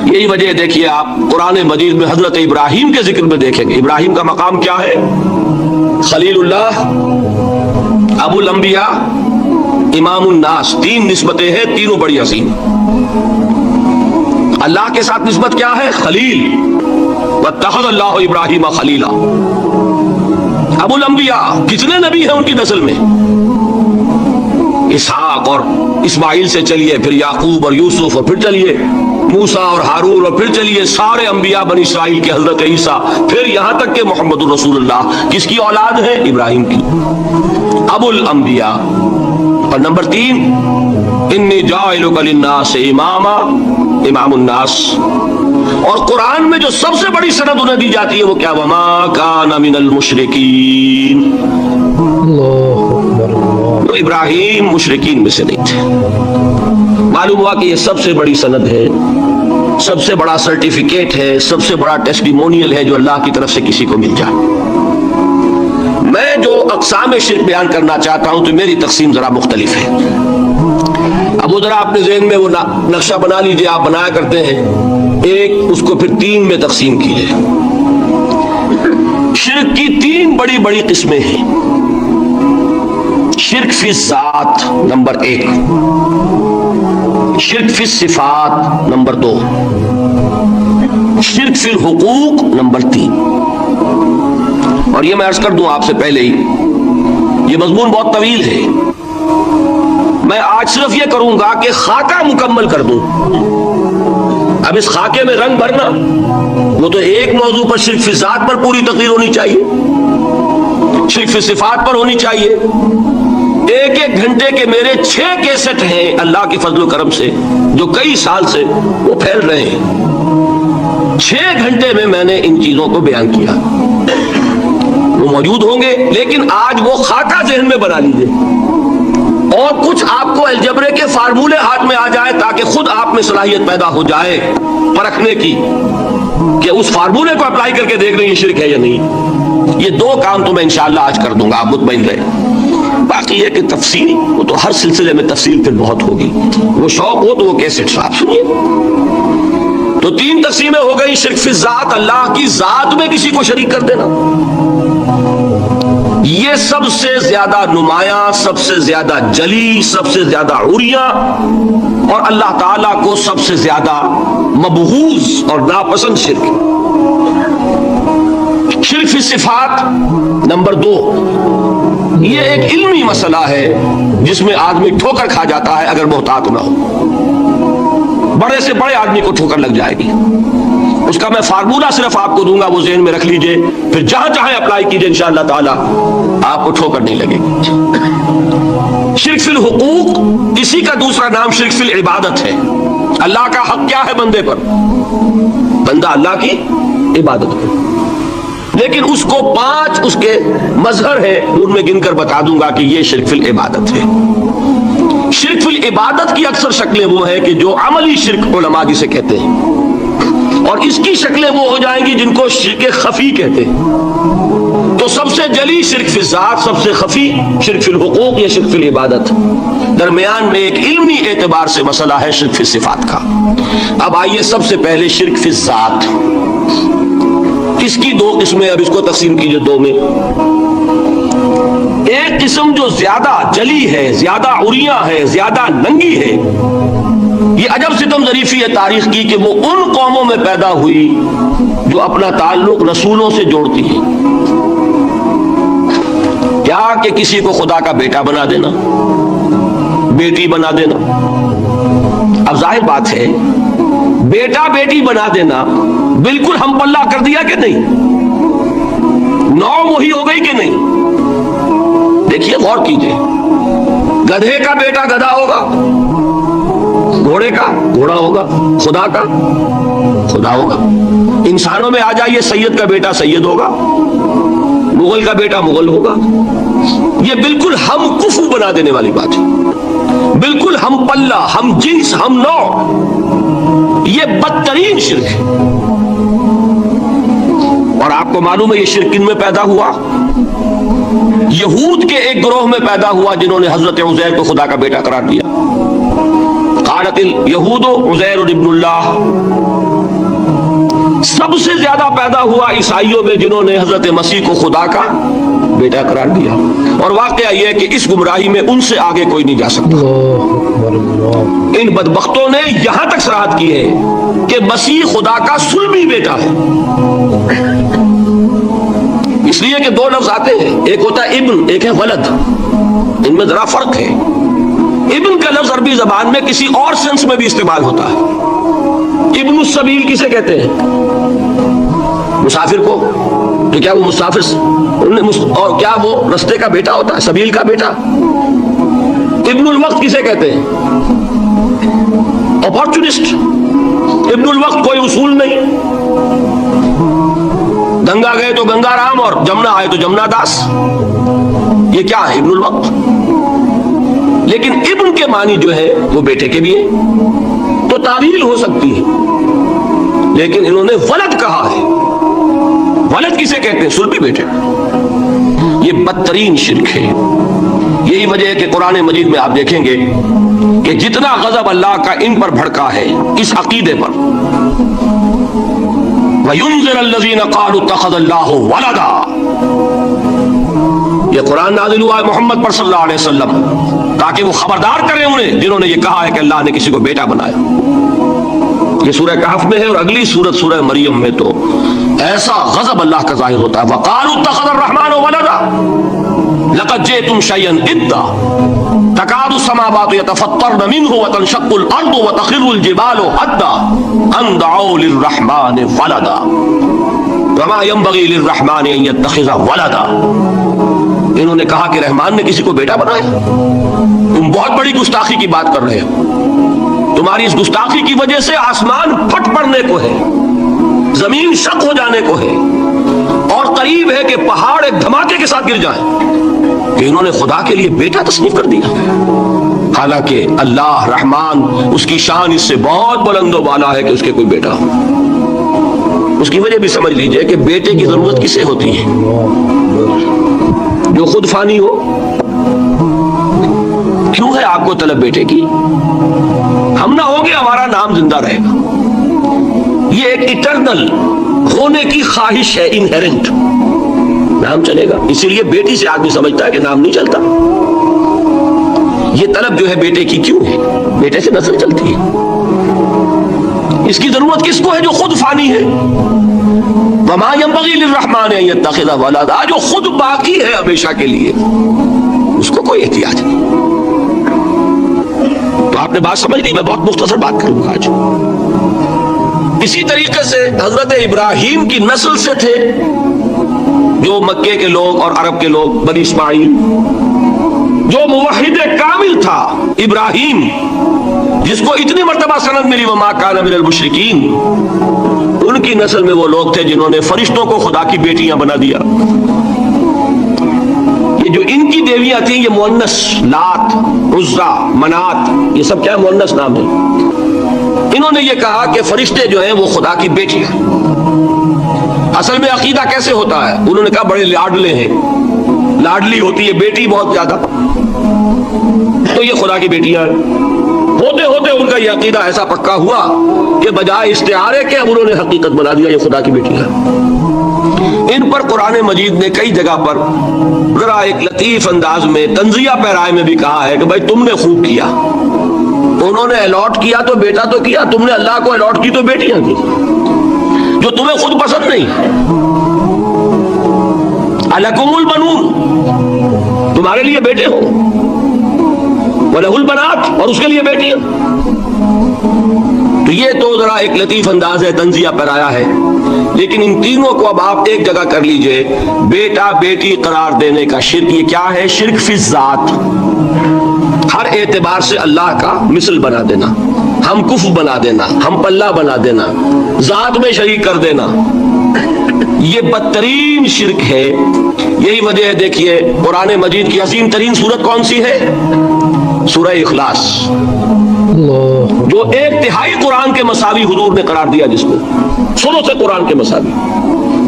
یہی وجہ دیکھیے آپ قرآن مجید میں حضرت ابراہیم کے ذکر میں دیکھیں گے. ابراہیم کا مقام کیا ہے؟ خلیل اللہ، ابو الانبیاء، امام الناس. تین نسبتیں ہیں، تینوں بڑی عظیم. اللہ کے ساتھ نسبت کیا ہے؟ خلیل. واتخذ اللہ ابراہیم خلیلا. ابو الانبیاء، کتنے نبی ہیں ان کی نسل میں؟ اسحاق اور اسماعیل سے چلیے، پھر یعقوب اور یوسف، اور پھر چلیے موسیٰ اور ہارون، اور پھر چلیے سارے انبیاء بنی اسرائیل کے حضرت عیسیٰ، پھر یہاں تک کہ محمد الرسول اللہ. کس کی اولاد ہے؟ ابراہیم کی. ابو الانبیاء. اور نمبر 3، انی جاعلک للناس اماما، امام الناس. اور قرآن میں جو سب سے بڑی سند انہیں دی جاتی ہے وہ کیا؟ وما کان من المشرکین. تو ابراہیم مشرکین میں سے نہیں تھے. معلوم ہوا کہ یہ سب سے بڑی سند ہے، سب سے بڑا سرٹیفکیٹ ہے، سب سے بڑا ٹیسٹیمونیل ہے جو اللہ کی طرف سے کسی کو مل جائے. میں جو اقسام شرک بیان کرنا چاہتا ہوں تو میری تقسیم ذرا مختلف ہے. اب وہ ذرا اپنے ذہن میں وہ نقشہ بنا لیجئے، آپ بنایا کرتے ہیں. ایک اس کو پھر 3 میں تقسیم کیجئے. شرک کی 3 بڑی بڑی قسمیں ہیں. شرک فی الذات نمبر 1، شرک فی الصفات نمبر 2، شرک فی الحقوق نمبر 3. اور یہ میں عرض کر دوں آپ سے پہلے ہی، یہ مضمون بہت طویل ہے. میں آج صرف یہ کروں گا کہ خاکہ مکمل کر دوں. اب اس خاکے میں رنگ بھرنا، وہ تو ایک موضوع پر شرک فی ذات پر پوری تقریر ہونی چاہیے، شرک فی صفات پر ہونی چاہیے، ایک ایک گھنٹے کے میرے 6 کیسٹ ہیں اللہ کے فضل و کرم سے، جو کئی سال سے وہ پھیل رہے ہیں۔ 6 گھنٹے میں نے ان چیزوں کو بیان کیا، وہ موجود ہوں گے، لیکن آج وہ خاکہ ذہن میں بنا لیجیے، اور کچھ آپ کو الجبرے کے فارمولے ہاتھ میں آ جائے تاکہ خود آپ میں صلاحیت پیدا ہو جائے پرکھنے کی کہ اس فارمولے کو اپلائی کر کے دیکھ رہے ہیں یہ شرک ہے یا نہیں۔ یہ 2 کام تو میں انشاءاللہ آج کر دوں گا، آپ مطمئن رہے۔ باقی یہ کہ تفصیل وہ تو ہر سلسلے میں تفصیل پھر بہت ہوگی، وہ شوق ہو تو وہ کیسٹ آپ سنیے۔ تو 3 تقسیمیں ہو گئی، شرک فی الذات، اللہ کی ذات میں کسی کو شریک کر دینا، یہ سب سے زیادہ نمایاں، سب سے زیادہ جلی، سب سے زیادہ عریاں، اور اللہ تعالیٰ کو سب سے زیادہ مبغوض اور ناپسند شرک۔ شرک فی صفات نمبر 2، یہ ایک علمی مسئلہ ہے جس میں آدمی ٹھوکر کھا جاتا ہے اگر محتاط نہ ہو، بڑے سے بڑے آدمی کو ٹھوکر لگ جائے گی۔ اس کا میں فارمولہ صرف آپ کو دوں گا، وہ ذہن میں رکھ لیجئے، پھر جہاں چاہیں اپلائی کیجئے، انشاءاللہ تعالی آپ کو ٹھوکر نہیں لگے گی۔ شرک فی الحقوق، اسی کا دوسرا نام شرک فی العبادت ہے۔ اللہ کا حق کیا ہے بندے پر؟ بندہ اللہ کی عبادت کرے، لیکن اس کو 5 اس کے مظہر ہیں، ان میں گن کر بتا دوں گا کہ یہ شرک فی العبادت ہے۔ شرک فی العبادت کی اکثر شکلیں وہ ہیں کہ جو عملی شرک علماء جسے کہتے ہیں، اور اس کی شکلیں وہ ہو جائیں گی جن کو شرک خفی کہتے ہیں۔ تو سب سے جلی شرک فی الذات، سب سے خفی شرک فی الحقوق یا شرک فی العبادت، درمیان میں ایک علمی اعتبار سے مسئلہ ہے شرک فی صفات کا۔ اب آئیے سب سے پہلے شرک فی الذات، اس کی 2 قسمیں، اب اس کو تقسیم کیجئے 2 میں۔ ایک قسم جو زیادہ جلی ہے، زیادہ عریاں ہے، زیادہ ننگی ہے، یہ عجب ستم ظریفی ہے تاریخ کی کہ وہ ان قوموں میں پیدا ہوئی جو اپنا تعلق رسولوں سے جوڑتی ہیں۔ کیا کہ کسی کو خدا کا بیٹا بنا دینا، بیٹی بنا دینا۔ اب ظاہر بات ہے، بیٹا بیٹی بنا دینا بالکل ہم پلہ کر دیا کہ نہیں؟ نو وہی ہو گئی کہ نہیں؟ دیکھیے غور کیجئے، گدھے کا بیٹا گدھا ہوگا، گھوڑے کا گھوڑا ہوگا، خدا کا خدا ہوگا۔ انسانوں میں آ جائیے، سید کا بیٹا سید ہوگا، مغل کا بیٹا مغل ہوگا۔ یہ بالکل ہم کفو بنا دینے والی بات ہے، بالکل ہم پلہ، ہم جنس، ہم نوع، یہ بدترین شرک ہے۔ اور آپ کو معلوم ہے یہ شرک کن میں پیدا ہوا؟ یہود کے ایک گروہ میں پیدا ہوا جنہوں نے حضرت عزیر کو خدا کا بیٹا قرار دیا۔ قالت الیہود عزیر ابن اللہ۔ سب سے زیادہ پیدا ہوا عیسائیوں میں جنہوں نے حضرت مسیح کو خدا کا بیٹا قرار دیا، اور واقعہ یہ ہے کہ اس گمراہی میں ان سے آگے کوئی نہیں جا سکتا۔ ان بدبختوں نے یہاں تک صراحت کی ہے کہ مسیح خدا کا صلبی بیٹا ہے، اس لیے کہ 2 لفظ آتے ہیں، ایک ہوتا ہے ابن، ایک ہے ولد، ان میں ذرا فرق ہے۔ ابن کا لفظ عربی زبان میں کسی اور سینس میں بھی استعمال ہوتا ہے۔ ابن السبیل کسے کہتے ہیں؟ مسافر کو، کہ کیا وہ مسافر اور کیا وہ رستے کا بیٹا ہوتا ہے، سبیل کا بیٹا؟ ابن الوقت کسے کہتے ہیں؟ اپارچونسٹ۔ ابن الوقت کوئی اصول نہیں، گنگا گئے تو گنگا رام اور جمنا آئے تو جمنا داس، یہ کیا ہے؟ ابن الوقت۔ لیکن ابن کے معنی جو ہے وہ بیٹے کے بھی ہے، تو تعویل ہو سکتی ہے، لیکن انہوں نے ولد کہا ہے۔ ولد کسے کہتے ہیں؟ صلبی بیٹے۔ یہ بدترین شرک ہے۔ یہی وجہ ہے کہ قرآن مجید میں آپ دیکھیں گے کہ جتنا غضب اللہ کا ان پر بھڑکا ہے اس عقیدے پر، وَيُنذِرَ الَّذِينَ قَالُوا اتَّخَذَ اللَّهُ وَلَدًا، یہ قرآن نازل ہوا ہے محمد پر صلی اللہ علیہ وسلم تاکہ وہ خبردار کریں انہیں جنہوں نے یہ کہا ہے کہ اللہ نے کسی کو بیٹا بنایا۔ یہ سورہ کہف میں ہے، اور اگلی سورت سورہ مریم میں تو ایسا غضب اللہ کا ظاہر ہوتا ہے۔ وَقَالُوا اتَّخَذَ الرَّحْمَنُ وَلَدًا لَقَدْ جِئْتُمْ شَيْئًا إِدًّا تَكَادُ السَّمَاوَاتُ يَتَفَطَّرْنَ مِنْهُ وَتَنشَقُّ الْأَرْضُ وَتَخِرُّ الْجِبَالُ هَدًّا أَن دَعَوْا لِلرَّحْمَنِ وَلَدًا وَمَا يَنبَغِي لِلرَّحْمَنِ أَن يَتَّخِذَ وَلَدًا۔ انہوں نے کہا کہ رحمان نے کسی کو بیٹا بنایا؟ تم بہت بڑی گستاخی کی بات کر رہے ہو، تمہاری اس گستاخی کی وجہ سے آسمان پھٹ پڑنے کو ہے، زمین شق ہو جانے کو ہے، اور قریب ہے کہ پہاڑ ایک دھماکے کے ساتھ گر جائیں، کہ انہوں نے خدا کے لیے بیٹا تصنیف کر دیا۔ حالانکہ اللہ رحمان، اس کی شان اس سے بہت بلند و بالا ہے کہ اس کے کوئی بیٹا ہو۔ اس کی وجہ بھی سمجھ لیجئے کہ بیٹے کی ضرورت کسے ہوتی ہے؟ جو خود فانی ہو۔ کیوں ہے آپ کو طلب بیٹے کی؟ ہم نہ ہوں گے ہمارا نام زندہ رہے گا، یہ ایک ایٹرنل ہونے کی خواہش ہے، انہیرنٹ، نام چلے گا۔ اسی لیے بیٹی سے آدمی سمجھتا ہے کہ نام نہیں چلتا۔ یہ طلب جو ہے بیٹے کی کیوں ہے؟ بیٹے سے نسل چلتی ہے۔ اس کی ضرورت کس کو ہے؟ جو خود فانی ہے۔ وما ينبغي للرحمن ان يتخذ ولدا، جو خود باقی ہے ہمیشہ کے لیے، اس کو کوئی احتیاج نہیں۔ تو آپ نے بات سمجھ لی، میں بہت مختصر بات کروں گا آج۔ اسی طریقے سے حضرت ابراہیم کی نسل سے تھے جو مکے کے لوگ اور عرب کے لوگ، بنی اسماعیل، جو موحد کامل تھا ابراہیم، جس کو اتنی مرتبہ سند ملی وما کان من المشرکین، ان کی نسل میں وہ لوگ تھے جنہوں نے فرشتوں کو خدا کی بیٹیاں بنا دیا۔ یہ جو ان کی دیویاں تھیں یہ مؤنث، لات، عزا، منات، یہ سب کیا مؤنث نام ہے۔ انہوں نے یہ کہا کہ فرشتے جو ہیں وہ خدا کی بیٹیاں۔ اصل میں عقیدہ کیسے ہوتا ہے؟ انہوں نے کہا بڑے لاڈلے ہیں، لاڈلی ہوتی ہے بیٹی بہت زیادہ، تو یہ خدا کی بیٹیاں ہیں۔ ہوتے ہوتے ان کا یہ عقیدہ ایسا پکا ہوا کہ بجائے استعارے کے اب انہوں نے حقیقت بنا دیا یہ خدا کی بیٹیاں۔ ان پر قرآن مجید نے کئی جگہ پر ذرا ایک لطیف انداز میں تنزیہ پیرائے میں بھی کہا ہے کہ بھائی تم نے خوب کیا، انہوں نے الاٹ کیا تو بیٹا تو کیا، تم نے اللہ کو الاٹ کی تو بیٹیاں کی، جو تمہیں خود پسند نہیں۔ الکم البنون، تمہارے لیے بیٹے ہو، وَلَهُ الْبَنَاتُ، اور اس کے لیے بیٹیاں۔ تو یہ تو ذرا ایک لطیف انداز ہے، تنزیہ پرایا ہے، لیکن ان تینوں کو اب آپ ایک جگہ کر لیجئے۔ بیٹا بیٹی قرار دینے کا شرک، یہ کیا ہے؟ شرک فی الذات، ہر اعتبار سے اللہ کا مثل بنا دینا، ہم کف بنا دینا، ہم پلہ بنا دینا، ذات میں شریک کر دینا، یہ بدترین شرک ہے۔ یہی وجہ ہے، دیکھیے قرآن مجید کی عظیم ترین سورت کون سی ہے؟ سورہ اخلاص، جو ایک تہائی قرآن کے مساوی حضور نے قرار دیا، جس کو سنو سے قرآن کے مساوی،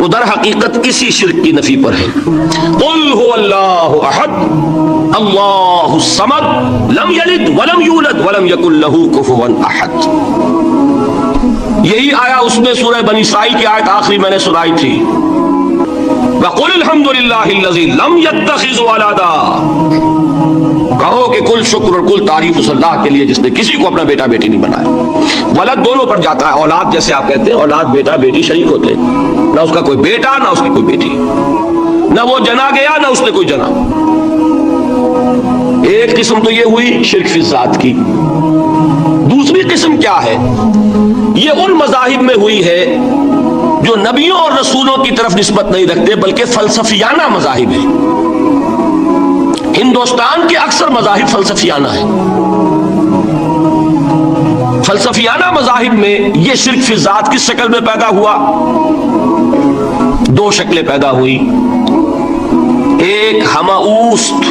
وہ در حقیقت اسی شرک کی نفی پر ہے۔ قل هو اللہ احد اللہ الصمد لم یلد ولم یولد ولم یکن لہ کفوا احد۔ یہی آیا اس میں سورہ بنی اسرائیل کی آیت آخری میں نے سنائی تھی، وَقُلِ الْحَمْدُ لِلَّهِ الَّذِي لَمْ يَتَّخِذْ وَلَدًا، کہو کہ کل شکر اور کل تعریف اس اللہ کے لیے جس نے کسی کو اپنا بیٹا بیٹی نہیں بنایا۔ ولد دونوں پر جاتا ہے، اولاد جیسے آپ کہتے ہیں، اولاد بیٹا بیٹی شریک ہوتے ہیں، نہ اس کا کوئی بیٹا نہ اس کی کوئی بیٹی، نہ وہ جنا گیا نہ اس نے کوئی جنا۔ ایک قسم تو یہ ہوئی شرک فی الذات کی۔ دوسری قسم کیا ہے؟ یہ ان مذاہب میں ہوئی ہے جو نبیوں اور رسولوں کی طرف نسبت نہیں رکھتے بلکہ فلسفیانہ مذاہب ہیں۔ ہندوستان کے اکثر مذاہب فلسفیانہ ہیں۔ فلسفیانہ مذاہب میں یہ شرک فی الذات کس شکل میں پیدا ہوا؟ دو شکلیں پیدا ہوئی، ایک ہماؤست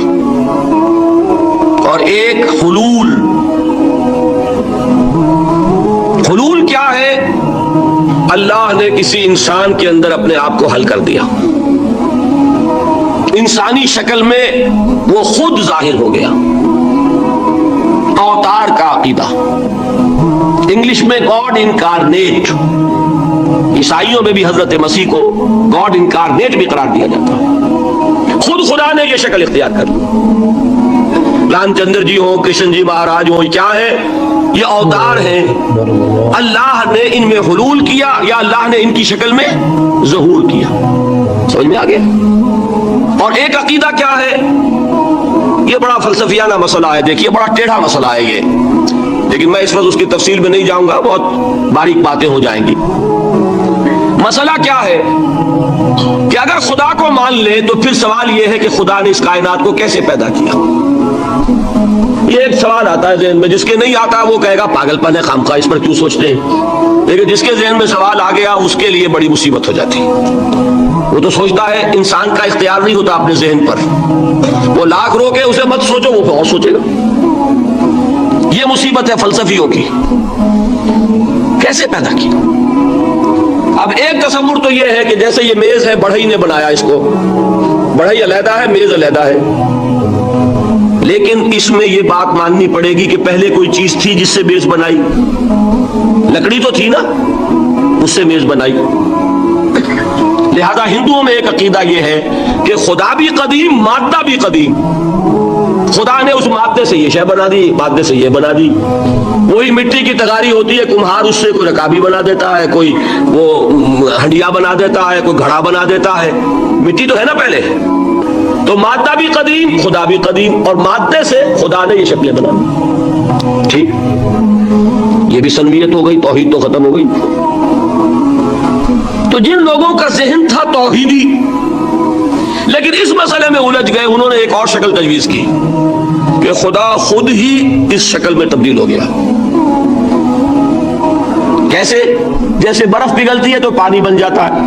اور ایک حلول۔ حلول کیا ہے؟ اللہ نے کسی انسان کے اندر اپنے آپ کو حل کر دیا، انسانی شکل میں وہ خود ظاہر ہو گیا، اوتار کا عقیدہ، انگلش میں گاڈ انکارنیٹ۔ عیسائیوں میں بھی حضرت مسیح کو گاڈ انکارنیٹ بھی قرار دیا جاتا ہے، خود خدا نے یہ شکل اختیار کر لی۔ رام چندر جی ہوں، کرشن جی مہاراج ہوں، کیا ہے؟ یہ اوتار ہیں، اللہ نے ان میں حلول کیا یا اللہ نے ان کی شکل میں ظہور کیا۔ سمجھ میں آ گیا؟ اور ایک عقیدہ کیا ہے؟ یہ بڑا فلسفیانہ مسئلہ ہے، دیکھیے بڑا ٹیڑھا مسئلہ ہے یہ، لیکن میں اس وقت اس کی تفصیل میں نہیں جاؤں گا، بہت باریک باتیں ہو جائیں گی۔ مسئلہ کیا ہے کہ اگر خدا کو مان لے تو پھر سوال یہ ہے کہ خدا نے اس کائنات کو کیسے پیدا کیا. یہ ایک سوال آتا ہے ذہن میں, جس کے نہیں آتا وہ کہے گا پاگل پن ہے, خامخواہ اس پر کیوں سوچتے ہیں. لیکن جس کے ذہن میں سوال آ گیا اس کے لیے بڑی مصیبت ہو جاتی. وہ تو سوچتا ہے انسان کا اختیار نہیں ہوتا اپنے ذہن پر, وہ لاکھ روکے اسے مت سوچو, وہ اور سوچے گا. یہ مصیبت ہے فلسفیوں کی. کیسے پیدا کی؟ اب ایک تصور تو یہ ہے کہ جیسے یہ میز ہے, بڑھئی نے بنایا اس کو, بڑھئی علیحدہ ہے, میز علیحدہ ہے. لیکن اس میں یہ بات ماننی پڑے گی کہ پہلے کوئی چیز تھی جس سے میز بنائی. لکڑی تو تھی نا, اس سے میز بنائی. لہذا ہندوؤں میں ایک عقیدہ یہ ہے کہ خدا بھی قدیم, مادہ بھی قدیم. خدا نے اس مادے سے یہ شے بنا دی, مادے سے یہ بنا دی. وہی مٹی کی تغاری ہوتی ہے, کمہار اس سے کوئی رکابی بنا دیتا ہے, کوئی وہ ہنڈیا بنا دیتا ہے, کوئی گھڑا بنا دیتا ہے. مٹی تو ہے نا پہلے. تو مادہ بھی قدیم, خدا بھی قدیم, اور مادے سے خدا نے یہ شکلیں بنا دی. ٹھیک, یہ بھی سنویت ہو گئی, توحید تو ختم ہو گئی. تو جن لوگوں کا ذہن تھا توحیدی لیکن اس مسئلے میں الجھ گئے, انہوں نے ایک اور شکل تجویز کی کہ خدا خود ہی اس شکل میں تبدیل ہو گیا. کیسے؟ جیسے برف پگھلتی ہے تو پانی بن جاتا ہے.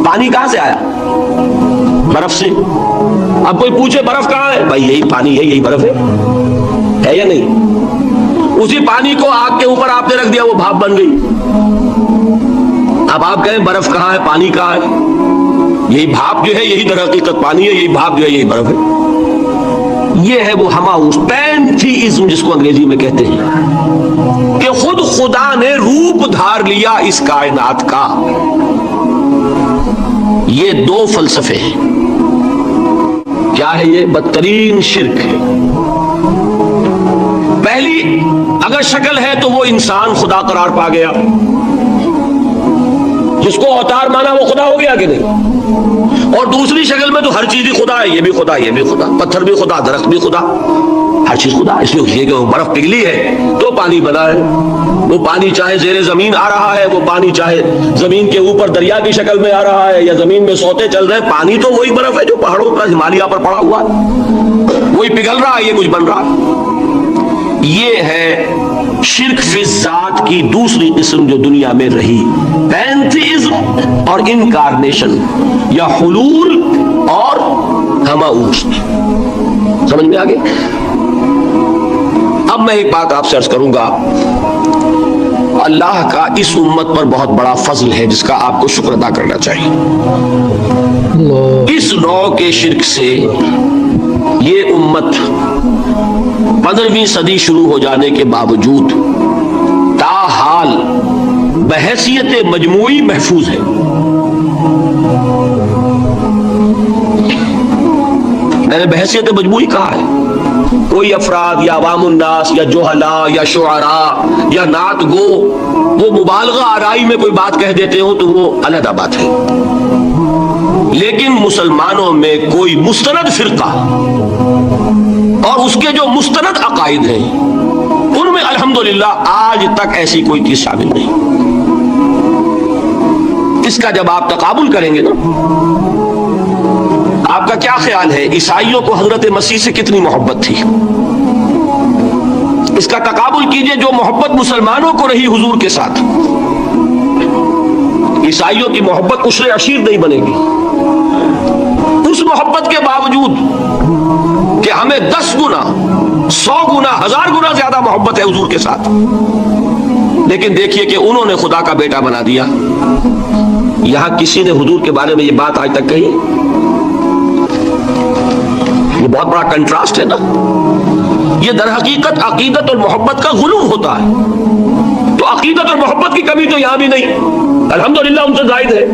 پانی کہاں سے آیا؟ برف سے. اب کوئی پوچھے برف کہاں ہے؟ بھائی یہی پانی ہے, یہی برف ہے یا نہیں؟ اسی پانی کو آگ کے اوپر آپ نے رکھ دیا, وہ بھاپ بن گئی. اب آپ کہیں برف کہاں ہے, پانی کہاں ہے؟ یہی بھاپ جو ہے یہی در حقیقت پانی ہے, یہی بھاپ جو ہے یہی برف ہے. یہ ہے وہ ہماؤس پینتھیزم جس کو انگریزی میں کہتے ہیں, کہ خود خدا نے روپ دھار لیا اس کائنات کا. یہ دو فلسفے ہیں. کیا ہے یہ؟ بدترین شرک ہے. پہلی اگر شکل ہے تو وہ انسان خدا قرار پا گیا, جس کو اوتار مانا وہ خدا ہو گیا کہ نہیں. اور دوسری شکل میں تو ہر چیز ہی خدا ہے, یہ بھی خدا, یہ بھی خدا, پتھر بھی خدا, درخت بھی خدا, ہر چیز خدا. اس لیے کہ وہ برف پگھلی ہے تو پانی بنا ہے. وہ پانی چاہے زیر زمین آ رہا ہے, وہ پانی چاہے زمین کے اوپر دریا کی شکل میں آ رہا ہے, یا زمین میں سوتے چل رہے ہیں, پانی تو وہی برف ہے جو پہاڑوں پر ہمالیہ پر پڑا ہوا ہے, وہی پگھل رہا ہے, یہ کچھ بن رہا ہے. یہ ہے شرک فی ذات کی دوسری قسم جو دنیا میں رہی, پینتھیزم اور انکارنیشن, یا حلول اور ہماؤس. سمجھ میں آگے؟ اب میں ایک بات آپ سے عرض کروں گا. اللہ کا اس امت پر بہت بڑا فضل ہے جس کا آپ کو شکر ادا کرنا چاہیے. اس نوع کے شرک سے یہ امت 15ویں صدی شروع ہو جانے کے باوجود تاحال بحیثیت مجموعی محفوظ ہے. میں نے بحیثیت مجموعی کہا ہے. کوئی افراد یا عوام الناس یا جوہلا یا شعراء یا نعت گو وہ مبالغہ آرائی میں کوئی بات کہہ دیتے ہو تو وہ علیحدہ بات ہے. لیکن مسلمانوں میں کوئی مستند فرقہ اور اس کے جو مستند عقائد ہیں ان میں الحمدللہ آج تک ایسی کوئی چیز شامل نہیں. اس کا جب آپ تقابل کریں گے نا, آپ کا کیا خیال ہے عیسائیوں کو حضرت مسیح سے کتنی محبت تھی؟ اس کا تقابل کیجئے جو محبت مسلمانوں کو رہی حضور کے ساتھ. عیسائیوں کی محبت عشر عشیر نہیں بنے گی. اس محبت کے باوجود کہ ہمیں 10 گنا 100 گنا 1000 گنا زیادہ محبت ہے حضور کے ساتھ, لیکن دیکھیے کہ انہوں نے خدا کا بیٹا بنا دیا. یہاں کسی نے حضور کے بارے میں یہ بات آج تک کہی؟ یہ بہت بڑا کنٹراسٹ ہے نا. یہ در حقیقت عقیدت اور محبت کا غلو ہوتا ہے. تو عقیدت اور محبت کی کمی تو یہاں بھی نہیں, الحمدللہ ان سے زائد ہے.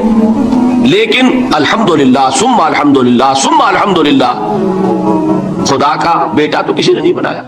لیکن الحمدللہ ثم الحمدللہ ثم الحمدللہ خدا کا بیٹا تو کسی نے نہیں بنایا.